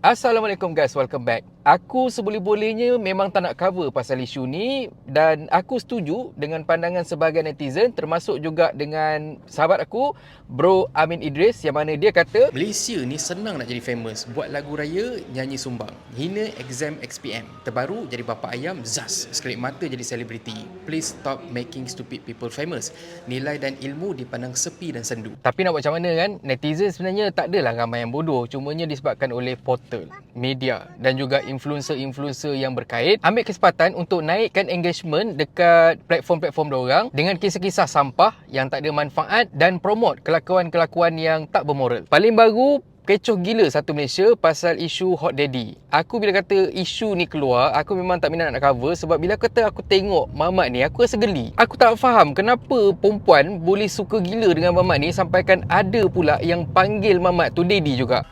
Assalamualaikum guys, welcome back. Aku seboleh-bolehnya memang tak nak cover pasal isu ni dan aku setuju dengan pandangan sebahagian netizen, termasuk juga dengan sahabat aku, Bro Amin Idris, yang mana dia kata Malaysia ni senang nak jadi famous. Buat lagu raya, nyanyi sumbang. Hina exam XPM. Terbaru jadi bapa ayam, zas. Sekelip mata jadi selebriti. Please stop making stupid people famous. Nilai dan ilmu dipandang sepi dan sendu. tapi nak buat macam mana kan, netizen sebenarnya tak adalah ramai yang bodoh, cumanya disebabkan oleh portal, media dan juga influencer-influencer yang berkait ambil kesempatan untuk naikkan engagement dekat platform-platform diorang dengan kisah-kisah sampah yang tak ada manfaat dan promote kelakuan-kelakuan yang tak bermoral. Paling baru, kecoh gila satu Malaysia pasal isu hot daddy. Aku bila kata isu ni keluar, aku memang tak minat nak cover sebab bila kata aku tengok mamat ni, aku rasa geli. Aku tak faham kenapa perempuan boleh suka gila dengan mamat ni sampaikan ada pula yang panggil mamat tu daddy juga.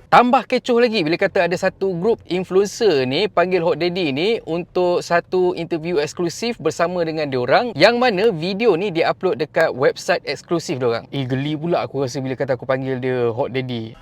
Tambah kecoh lagi bila kata ada satu grup influencer ni panggil hot daddy ni untuk satu interview eksklusif bersama dengan diorang, yang mana video ni dia upload dekat website eksklusif diorang. Geli pula aku rasa bila kata aku panggil dia hot daddy.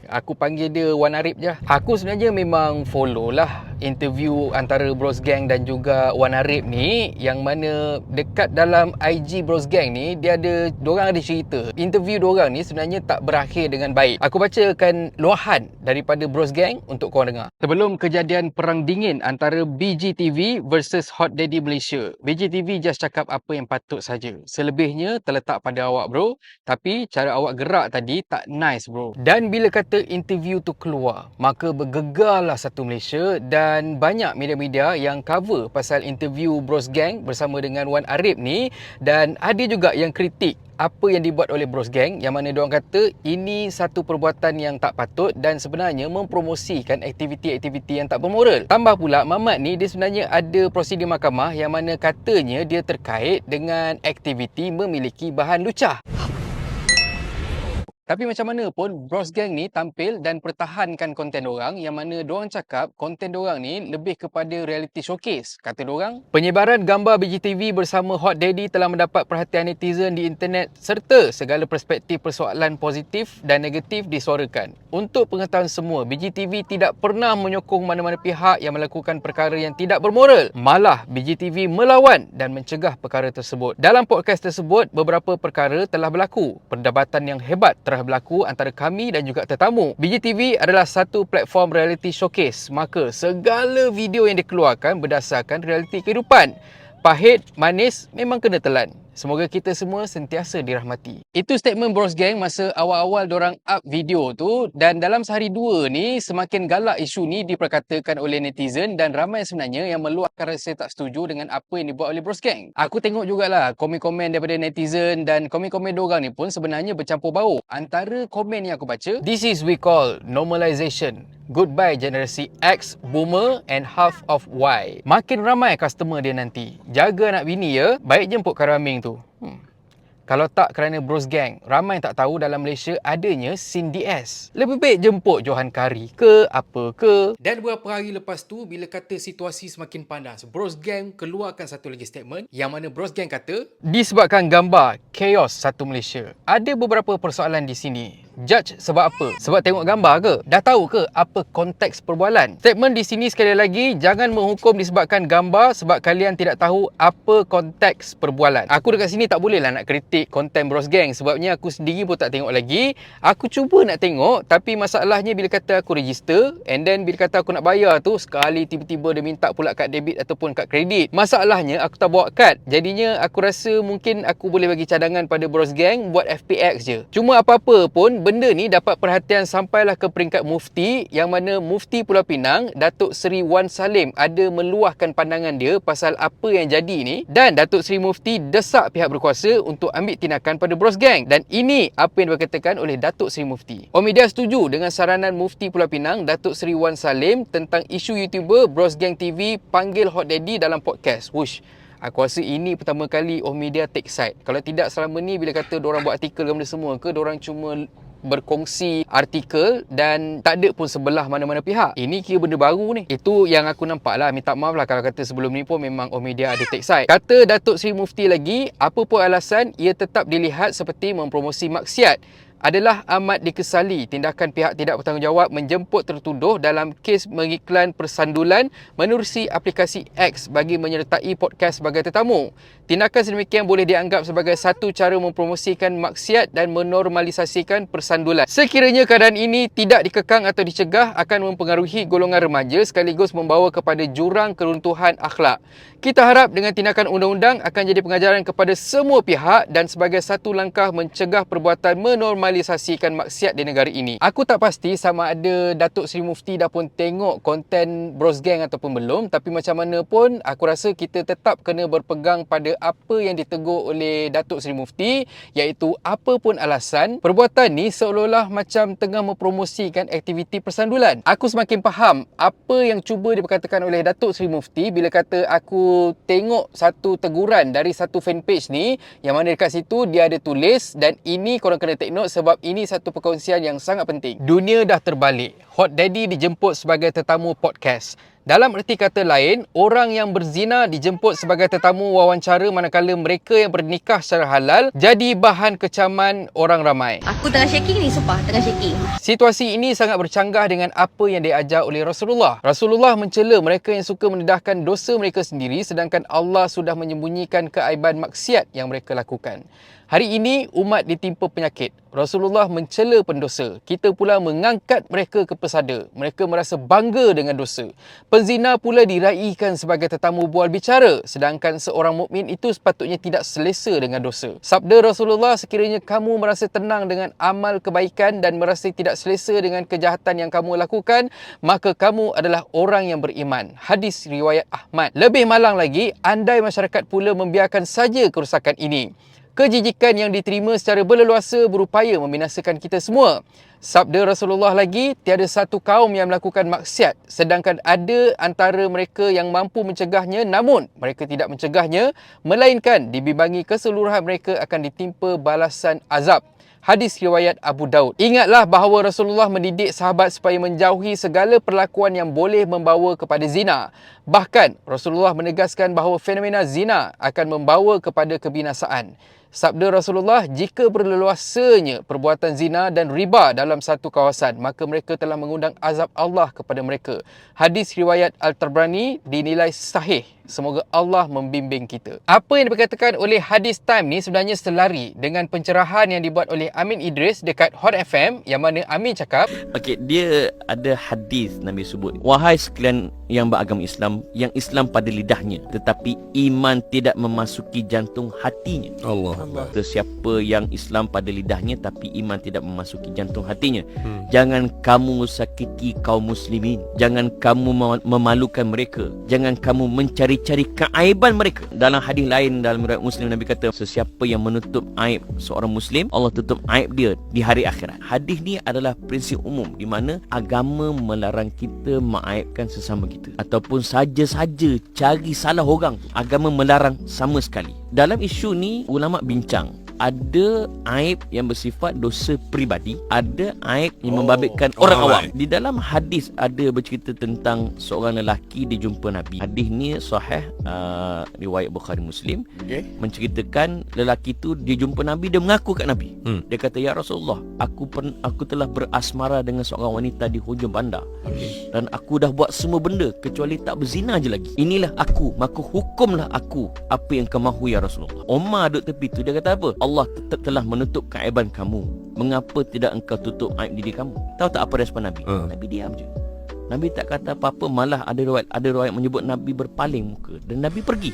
Aku panggil dia Wan Arif je. Aku sebenarnya memang follow lah interview antara Bros Gang dan juga Wan Arif ni, yang mana dekat dalam IG Bros Gang ni diorang ada cerita interview diorang ni sebenarnya tak berakhir dengan baik. Aku bacakan luahan daripada Bros Gang untuk korang dengar. Sebelum kejadian perang dingin antara BGTV versus Hot Daddy Malaysia, BGTV just cakap apa yang patut saja. Selebihnya terletak pada awak bro, tapi cara awak gerak tadi tak nice bro. Dan bila kata interview tu keluar, maka bergegarlah satu Malaysia dan banyak media-media yang cover pasal interview Bros Gang bersama dengan Wan Arif ni, dan ada juga yang kritik apa yang dibuat oleh Bros Gang, yang mana diorang kata ini satu perbuatan yang tak patut dan sebenarnya mempromosikan aktiviti-aktiviti yang tak bermoral. Tambah pula mamat ni dia sebenarnya ada prosedur mahkamah yang mana katanya dia terkait dengan aktiviti memiliki bahan lucah. Tapi macam mana pun, Bros Gang ni tampil dan pertahankan konten dorang, yang mana dorang cakap konten dorang ni lebih kepada reality showcase. Kata dorang, penyebaran gambar BGTV bersama Hot Daddy telah mendapat perhatian netizen di internet serta segala perspektif persoalan positif dan negatif disuarakan. Untuk pengetahuan semua, BGTV tidak pernah menyokong mana-mana pihak yang melakukan perkara yang tidak bermoral. Malah, BGTV melawan dan mencegah perkara tersebut. Dalam podcast tersebut, beberapa perkara telah berlaku. Perdebatan yang hebat telah berlaku antara kami dan juga tetamu. BGTV adalah satu platform reality showcase, maka segala video yang dikeluarkan berdasarkan realiti kehidupan. Pahit, manis memang kena telan. Semoga kita semua sentiasa dirahmati. Itu statement Bros Gang masa awal-awal dorang up video tu, dan dalam sehari dua ni semakin galak isu ni diperkatakan oleh netizen dan ramai sebenarnya yang meluahkan rasa tak setuju dengan apa yang dibuat oleh Bros Gang. Aku tengok jugalah komen-komen daripada netizen dan komen-komen dorang ni pun sebenarnya bercampur baur. Antara komen yang aku baca, "This is we call normalization. Goodbye generasi X, Boomer and half of Y." Makin ramai customer dia nanti. Jaga anak bini ya, baik jemput Karaming tu. Kalau tak kerana Bros Gang, ramai tak tahu dalam Malaysia adanya scene DS. Lebih baik jemput Johan Kari ke apa ke. Dan beberapa hari lepas tu, bila kata situasi semakin panas, Bros Gang keluarkan satu lagi statement yang mana Bros Gang kata, disebabkan gambar chaos satu Malaysia, ada beberapa persoalan di sini. Judge sebab apa? Sebab tengok gambar ke? Dah tahu ke apa konteks perbualan? Statement di sini sekali lagi, jangan menghukum disebabkan gambar sebab kalian tidak tahu apa konteks perbualan. Aku dekat sini tak boleh lah nak kritik konten Bros Gang sebabnya aku sendiri pun tak tengok lagi. Aku cuba nak tengok, tapi masalahnya bila kata aku register and then bila kata aku nak bayar tu, sekali tiba-tiba dia minta pula kad debit ataupun kad kredit. Masalahnya aku tak bawa kad. Jadinya aku rasa mungkin aku boleh bagi cadangan pada Bros Gang buat FPX je. Cuma apa-apa pun, benda ni dapat perhatian sampailah ke peringkat Mufti, yang mana Mufti Pulau Pinang, Datuk Seri Wan Salim, ada meluahkan pandangan dia pasal apa yang jadi ni, dan Datuk Seri Mufti desak pihak berkuasa untuk ambil tindakan pada Bros Gang. Dan ini apa yang dikatakan oleh Datuk Seri Mufti. Omidia setuju dengan saranan Mufti Pulau Pinang, Datuk Seri Wan Salim, tentang isu YouTuber Bros Gang TV panggil Hot Daddy dalam podcast. Wush, aku rasa ini pertama kali Omidia take side. Kalau tidak selama ni bila kata diorang buat artikel benda semua ke, diorang cuma berkongsi artikel dan tak ada pun sebelah mana-mana pihak. Ini kira benda baru ni. Itu yang aku nampak lah. Minta maaf lah kalau kata sebelum ni pun memang Omedia ada take side. Kata Datuk Seri Mufti lagi, apa pun alasan, ia tetap dilihat seperti mempromosi maksiat. Adalah amat dikesali tindakan pihak tidak bertanggungjawab menjemput tertuduh dalam kes mengiklan persandulan menerusi aplikasi X bagi menyertai podcast sebagai tetamu. Tindakan sedemikian boleh dianggap sebagai satu cara mempromosikan maksiat dan menormalisasikan persandulan. Sekiranya keadaan ini tidak dikekang atau dicegah akan mempengaruhi golongan remaja sekaligus membawa kepada jurang keruntuhan akhlak. Kita harap dengan tindakan undang-undang akan jadi pengajaran kepada semua pihak dan sebagai satu langkah mencegah perbuatan menormalisasikan maksiat di negara ini. Aku tak pasti sama ada Datuk Seri Mufti dah pun tengok konten Bros Gang ataupun belum, tapi macam mana pun aku rasa kita tetap kena berpegang pada apa yang ditegur oleh Datuk Seri Mufti, iaitu apa pun alasan, perbuatan ni seolah-olah macam tengah mempromosikan aktiviti persandulan. Aku semakin faham apa yang cuba diperkatakan oleh Datuk Seri Mufti bila kata aku tengok satu teguran dari satu fanpage ni yang mana dekat situ dia ada tulis, dan ini korang kena take note sebab ini satu perkongsian yang sangat penting. Dunia dah terbalik. Hot Daddy dijemput sebagai tetamu podcast. Dalam erti kata lain, orang yang berzina dijemput sebagai tetamu wawancara manakala mereka yang bernikah secara halal jadi bahan kecaman orang ramai. Aku tengah shaking ni, sumpah tengah shaking. Situasi ini sangat bercanggah dengan apa yang diajar oleh Rasulullah. Rasulullah mencela mereka yang suka mendedahkan dosa mereka sendiri sedangkan Allah sudah menyembunyikan keaiban maksiat yang mereka lakukan. Hari ini umat ditimpa penyakit. Rasulullah mencela pendosa. Kita pula mengangkat mereka ke pesada. Mereka merasa bangga dengan dosa. Penzina pula diraihkan sebagai tetamu bual bicara, sedangkan seorang mukmin itu sepatutnya tidak selesa dengan dosa. Sabda Rasulullah, sekiranya kamu merasa tenang dengan amal kebaikan dan merasa tidak selesa dengan kejahatan yang kamu lakukan, maka kamu adalah orang yang beriman. Hadis riwayat Ahmad. Lebih malang lagi, andai masyarakat pula membiarkan saja kerusakan ini. Kejijikan yang diterima secara berleluasa berupaya membinasakan kita semua. Sabda Rasulullah lagi, tiada satu kaum yang melakukan maksiat sedangkan ada antara mereka yang mampu mencegahnya namun mereka tidak mencegahnya, melainkan dibimbangi keseluruhan mereka akan ditimpa balasan azab. Hadis riwayat Abu Daud. Ingatlah bahawa Rasulullah mendidik sahabat supaya menjauhi segala perlakuan yang boleh membawa kepada zina. Bahkan Rasulullah menegaskan bahawa fenomena zina akan membawa kepada kebinasaan. Sabda Rasulullah, jika berleluasanya perbuatan zina dan riba dalam satu kawasan, maka mereka telah mengundang azab Allah kepada mereka. Hadis riwayat Al-Tabrani dinilai sahih. Semoga Allah membimbing kita. Apa yang diperkatakan oleh Hadis Time ni sebenarnya selari dengan pencerahan yang dibuat oleh Amin Idris dekat Hot FM, yang mana Amin cakap, okey, dia ada hadis Nabi sebut, wahai sekalian yang beragama Islam, yang Islam pada lidahnya tetapi iman tidak memasuki jantung hatinya. Allah. Sesiapa yang Islam pada lidahnya tapi iman tidak memasuki jantung hatinya. Jangan kamu sakiti kaum muslimin, jangan kamu memalukan mereka, jangan kamu mencari-cari keaiban mereka. Dalam hadis lain dalam riwayat Muslim, Nabi kata, sesiapa yang menutup aib seorang muslim, Allah tutup aib dia di hari akhirat. Hadis ni adalah prinsip umum di mana agama melarang kita mengaibkan sesama kita ataupun saja-saja cari salah orang. Agama melarang sama sekali. Dalam isu ni ulama bincang, ada aib yang bersifat dosa peribadi, ada aib yang membabitkan orang awam. Di dalam hadis ada bercerita tentang seorang lelaki dia jumpa Nabi. Hadis ni sahih, riwayat Bukhari Muslim. Menceritakan lelaki tu dia jumpa Nabi, dia mengaku kat Nabi. Dia kata, ya Rasulullah, aku telah berasmara dengan seorang wanita di hujung bandar. Dan aku dah buat semua benda kecuali tak berzina je lagi. Inilah aku, maka hukumlah aku apa yang kau mahu ya Rasulullah. Umar duduk tepi tu, dia kata apa? Allah tetap telah menutup keaiban kamu. Mengapa tidak engkau tutup aib diri kamu? Tahu tak apa respon Nabi? Nabi diam je. Nabi tak kata apa-apa, malah ada riwayat menyebut Nabi berpaling muka dan Nabi pergi.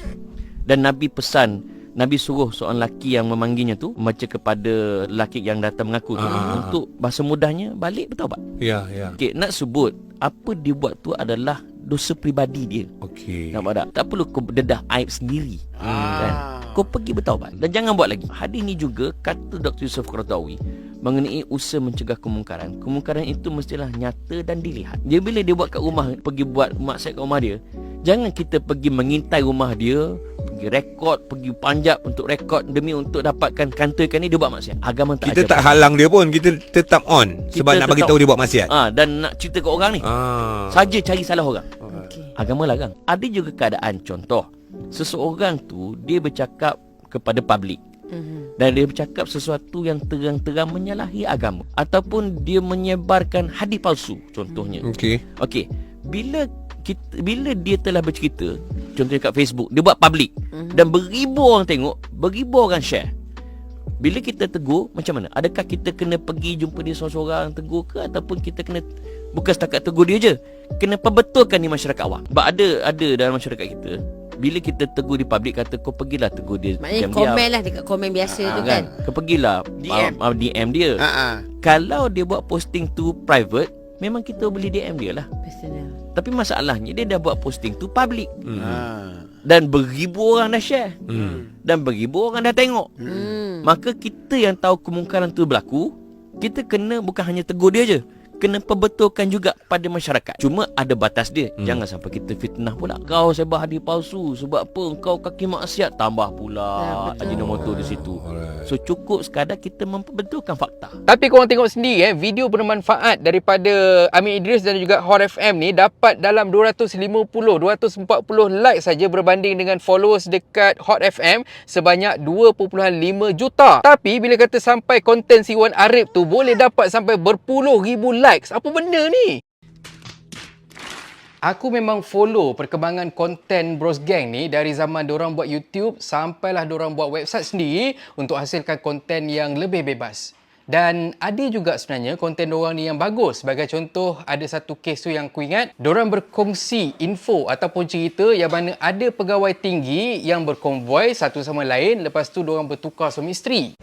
Dan Nabi pesan, Nabi suruh seorang lelaki yang memanggilnya tu membaca kepada lelaki yang datang mengaku tu untuk bahasa mudahnya balik bertaubat. Ya. Okey, nak sebut apa dia buat tu adalah dosa peribadi dia. Okey. Nampak tak? Tak perlu kau dedah aib sendiri. Kan? Kau pergi bertaubat dan jangan buat lagi. Hadis ni juga kata Dr. Yusuf Qaradawi mengenai usaha mencegah kemungkaran. Kemungkaran itu mestilah nyata dan dilihat. Dia bila dia buat kat rumah, pergi buat maksiat kat rumah dia Jangan kita pergi mengintai rumah dia, pergi rekod, pergi panjat untuk rekod demi untuk dapatkan kantorkan ni, dia buat maksiat. Agama tak Kita ajar tak pasal. halang dia pun, kita tetap on sebab nak bagi tahu dia buat maksiat. Dan nak cerita ke orang ni. Saja cari salah orang. Agama larang. Ada juga keadaan, contoh, seseorang tu dia bercakap kepada publik. Dan dia bercakap sesuatu yang terang-terang menyalahi agama, ataupun dia menyebarkan hadis palsu, contohnya. Okey. Bila dia telah bercerita, contohnya kat Facebook, dia buat public dan beribu orang tengok, beribu orang share. Bila kita tegur, macam mana? Adakah kita kena pergi jumpa dia seorang-seorang tegur ke, ataupun kita kena bukan setakat tegur dia je, kena perbetulkan di masyarakat awam? Sebab ada dalam masyarakat kita, bila kita tegur di public, kata kau pergilah tegur dia. Maknanya komen lah dekat komen biasa tu kan. Kau pergilah DM dia. Kalau dia buat posting tu private, memang kita boleh DM dia lah. Personal. Tapi masalahnya dia dah buat posting tu public. Dan beribu orang dah share. Dan beribu orang dah tengok. Maka kita yang tahu kemungkaran tu berlaku, kita kena bukan hanya tegur dia je, kena perbetulkan juga pada masyarakat. Cuma ada batas dia. Jangan sampai kita fitnah pula. Kau sebar hadis palsu, sebab apa? Kau kaki maksiat, tambah pula ajinomoto di situ. So cukup sekadar kita memperbetulkan fakta. Tapi korang tengok sendiri video bermanfaat daripada Amin Idris dan juga Hot FM ni dapat dalam 250-240 like saja berbanding dengan followers dekat Hot FM sebanyak 2.5 juta. Tapi bila kata sampai konten si Wan Arif tu boleh dapat sampai berpuluh ribu likes. Apa benda ni? Aku memang follow perkembangan konten Bros Gang ni dari zaman diorang buat YouTube sampailah diorang buat website sendiri untuk hasilkan konten yang lebih bebas. Dan ada juga sebenarnya konten diorang ni yang bagus. Sebagai contoh, ada satu kes tu yang aku ingat, diorang berkongsi info ataupun cerita yang mana ada pegawai tinggi yang berkonvoi satu sama lain, lepas tu diorang bertukar suami isteri.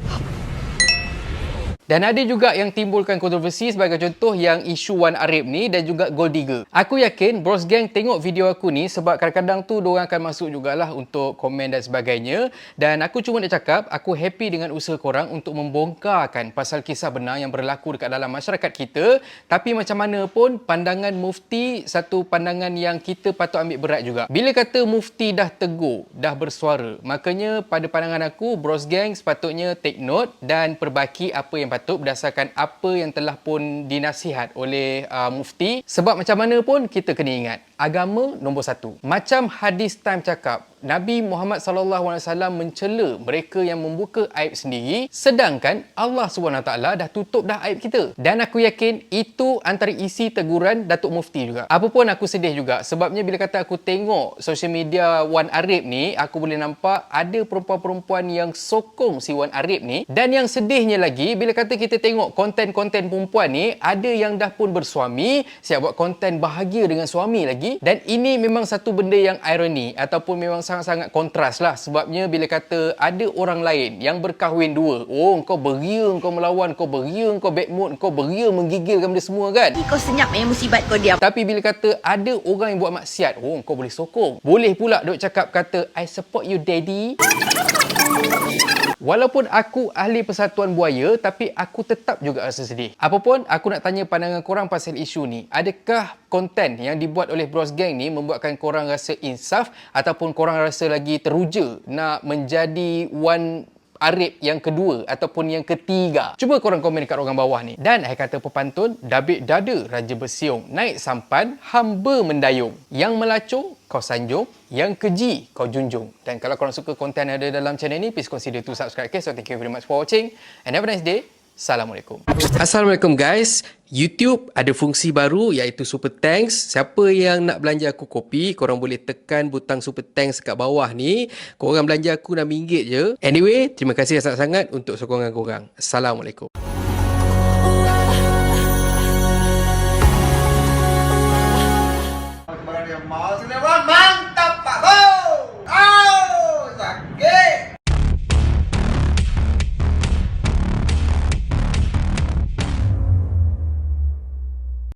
Dan ada juga yang timbulkan kontroversi, sebagai contoh yang isu Wan Arif ni dan juga Gold Digger. Aku yakin Bros Gang tengok video aku ni sebab kadang-kadang tu diorang akan masuk jugalah untuk komen dan sebagainya. Dan aku cuma nak cakap, aku happy dengan usaha korang untuk membongkarkan pasal kisah benar yang berlaku dekat dalam masyarakat kita. Tapi macam mana pun, pandangan Mufti satu pandangan yang kita patut ambil berat juga. Bila kata Mufti dah tegur, dah bersuara, makanya pada pandangan aku, Bros Gang sepatutnya take note dan perbaiki apa yang patut berdasarkan apa yang telah pun dinasihat oleh Mufti. Sebab macam mana pun kita kena ingat, agama nombor satu. Macam hadis Time cakap, Nabi Muhammad SAW mencela mereka yang membuka aib sendiri, sedangkan Allah SWT dah tutup dah aib kita. Dan aku yakin itu antara isi teguran Datuk Mufti juga. Apa pun aku sedih juga, sebabnya bila kata aku tengok social media Wan Arif ni, aku boleh nampak ada perempuan-perempuan yang sokong si Wan Arif ni. Dan yang sedihnya lagi, bila kata kita tengok konten-konten perempuan ni, ada yang dah pun bersuami, siap buat konten bahagia dengan suami lagi. Dan ini memang satu benda yang ironi ataupun memang sangat-sangat kontras lah. Sebabnya bila kata ada orang lain yang berkahwin dua, oh kau beria, kau melawan, kau beria, kau bad mood, kau beria menggigilkan benda semua kan. Kau senyap musibat kau diam. Tapi bila kata ada orang yang buat maksiat, oh kau boleh sokong. Boleh pula duk cakap kata I support you daddy. Walaupun aku ahli persatuan buaya, tapi aku tetap juga rasa sedih. Apapun, aku nak tanya pandangan korang pasal isu ni. Adakah konten yang dibuat oleh Bros Gang ni membuatkan korang rasa insaf ataupun korang rasa lagi teruja nak menjadi Wan Arif yang kedua ataupun yang ketiga? Cuba korang komen dekat ruangan bawah ni. Dan kata pepantun, dabik dada raja bersiung, naik sampan hamba mendayung, yang melacur kau sanjung, yang keji kau junjung. Dan kalau korang suka konten yang ada dalam channel ni, please consider to subscribe. Okay, so thank you very much for watching and have a nice day. Assalamualaikum. Assalamualaikum guys. YouTube ada fungsi baru iaitu Super Thanks. Siapa yang nak belanja aku kopi, korang boleh tekan butang Super Thanks kat bawah ni. Korang belanja aku RM6 je. Anyway, terima kasih sangat-sangat untuk sokongan korang. Assalamualaikum. Kebaran yang mahal,